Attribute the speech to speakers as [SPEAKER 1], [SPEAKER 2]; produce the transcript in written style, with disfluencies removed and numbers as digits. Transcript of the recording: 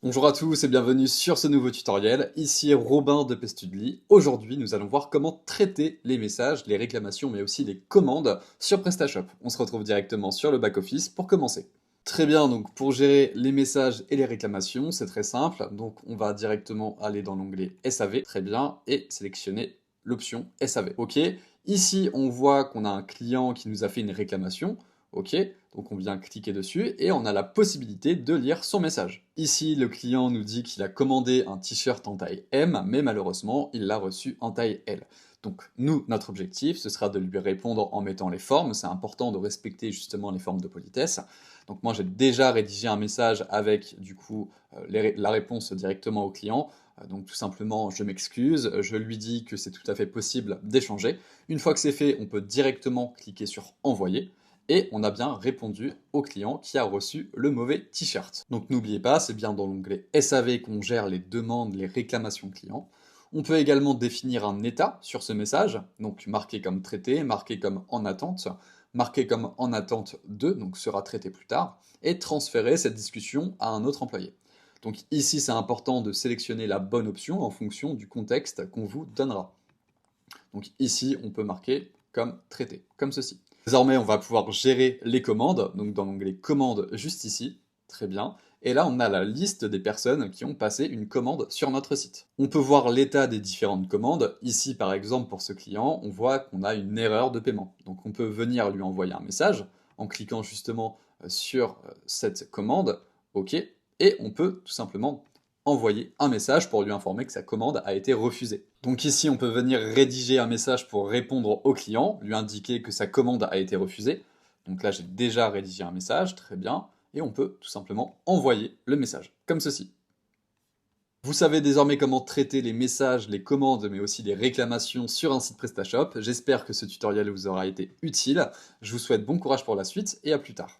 [SPEAKER 1] Bonjour à tous et bienvenue sur ce nouveau tutoriel. Ici Robin de Pestudly. Aujourd'hui, nous allons voir comment traiter les messages, les réclamations, mais aussi les commandes sur PrestaShop. On se retrouve directement sur le back-office pour commencer. Très bien, donc pour gérer les messages et les réclamations, c'est très simple. Donc on va directement aller dans l'onglet SAV, très bien, et sélectionner l'option SAV. Ok, ici on voit qu'on a un client qui nous a fait une réclamation. Ok, donc on vient cliquer dessus et on a la possibilité de lire son message. Ici, le client nous dit qu'il a commandé un t-shirt en taille M, mais malheureusement, il l'a reçu en taille L. Donc nous, notre objectif, ce sera de lui répondre en mettant les formes. C'est important de respecter justement les formes de politesse. Donc moi, j'ai déjà rédigé un message avec du coup la réponse directement au client. Donc tout simplement, je m'excuse, je lui dis que c'est tout à fait possible d'échanger. Une fois que c'est fait, on peut directement cliquer sur envoyer. Et on a bien répondu au client qui a reçu le mauvais t-shirt. Donc n'oubliez pas, c'est bien dans l'onglet SAV qu'on gère les demandes, les réclamations clients. On peut également définir un état sur ce message, donc marqué comme traité, marqué comme en attente, marqué comme en attente de, donc sera traité plus tard, et transférer cette discussion à un autre employé. Donc ici, c'est important de sélectionner la bonne option en fonction du contexte qu'on vous donnera. Donc ici, on peut marquer comme traité, comme ceci. Désormais, on va pouvoir gérer les commandes, donc dans l'onglet commandes juste ici, très bien. Et là, on a la liste des personnes qui ont passé une commande sur notre site. On peut voir l'état des différentes commandes. Ici, par exemple, pour ce client, on voit qu'on a une erreur de paiement. Donc on peut venir lui envoyer un message en cliquant justement sur cette commande, OK, et on peut tout simplement envoyer un message pour lui informer que sa commande a été refusée. Donc ici, on peut venir rédiger un message pour répondre au client, lui indiquer que sa commande a été refusée. Donc là, j'ai déjà rédigé un message, très bien, et on peut tout simplement envoyer le message, comme ceci. Vous savez désormais comment traiter les messages, les commandes, mais aussi les réclamations sur un site PrestaShop. J'espère que ce tutoriel vous aura été utile. Je vous souhaite bon courage pour la suite et à plus tard.